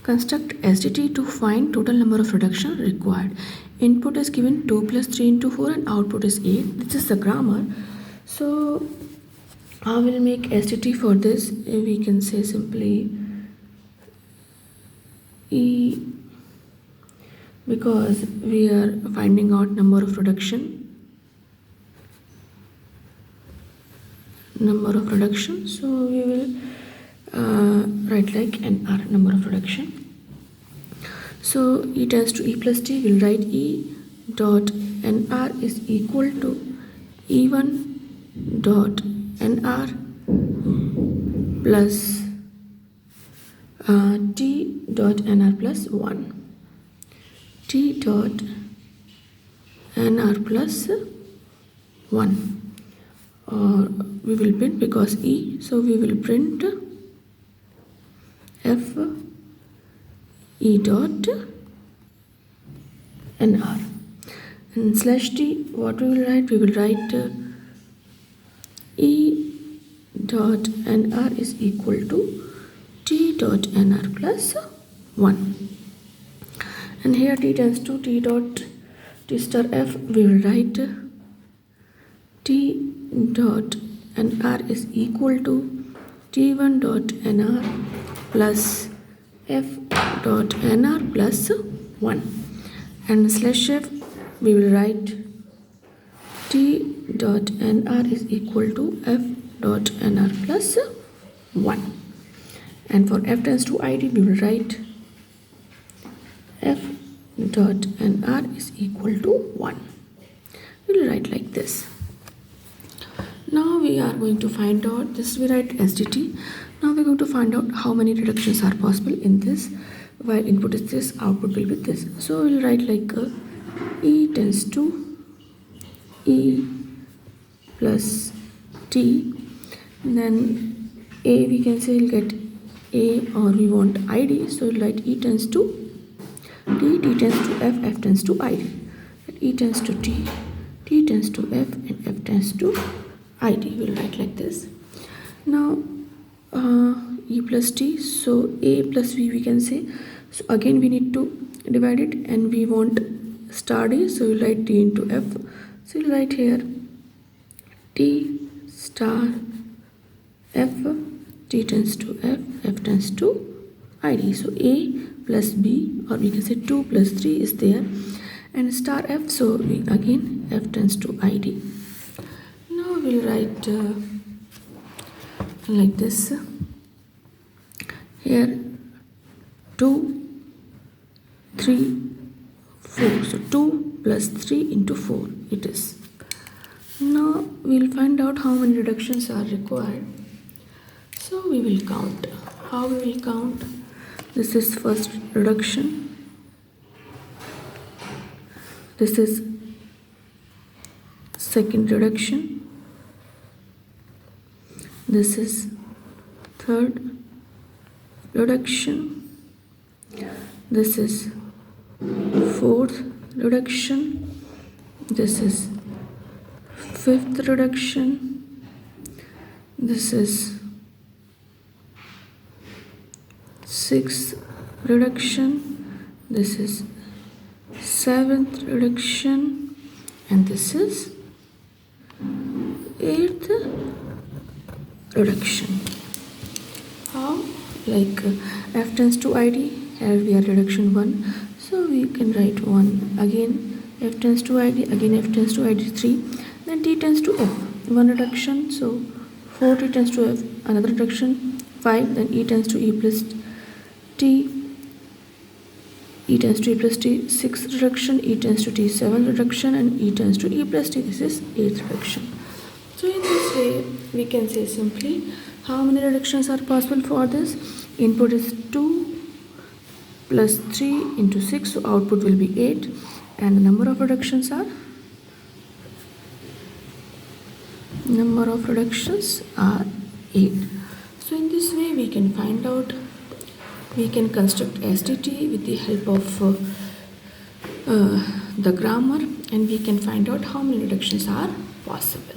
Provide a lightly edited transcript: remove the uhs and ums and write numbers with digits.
Construct SDT to find total number of reduction required. Input is given 2 plus 3 into 4 and output is 8. This is the grammar. So I will make SDT for this. We can say simply E, because we are finding out number of reduction. So we will write like NR, number of reduction. So E tends to E plus T, we'll write E dot NR is equal to E1 dot NR plus T dot NR plus 1. T dot NR plus 1. Or we will print, because E, so we will print F E dot NR. And slash T, what we will write? We will write E dot NR is equal to T dot NR plus 1. And here T tends to T dot T star F, we will write T dot NR is equal to T1 dot NR plus F dot NR plus 1. And slash F, we will write T dot NR is equal to F dot NR plus 1. And for F tends to ID, we will write F dot NR is equal to 1. We will write like this. Now we are going to find out, this we write SDT. Now we are going to find out how many reductions are possible in this. While input is this, output will be this. So we will write like E tends to E plus T. And then A, we can say we'll get A, or we want ID. So we'll write E tends to T, T tends to F, F tends to ID. E tends to T, T tends to F, and F tends to ID. We'll write like this. Now E plus T, so A plus V we can say. So again we need to divide it, and we want star D, so we'll write T into F. So we'll write here T star F, T tends to F, F tends to ID. So A plus B, or we can say 2 plus 3 is there, and star F, so we again F tends to ID. Now we'll write like this. Here 2, 3, 4. So 2 plus 3 into 4 it is. Now we'll find out how many reductions are required. So we will count. How we will count? This is first reduction. This is second reduction. This is third reduction. This is fourth reduction. This is fifth reduction. This is sixth reduction. This is seventh reduction, and this is eighth reduction. How? Like F tends to ID, here we are reduction 1, so we can write 1. Again F tends to ID, again F tends to ID 3, then T tends to F, 1 reduction, so 4 T tends to F, another reduction 5, then E tends to E plus T, E tends to E plus T, 6 reduction, E tends to T, 7 reduction, and E tends to E plus T, this is 8th reduction. So in this way we can say simply how many reductions are possible for this. Input is 2 plus 3 into 6, so output will be 8, and the number of reductions are 8. So in this way we can find out, we can construct SDT with the help of the grammar, and we can find out how many reductions are possible.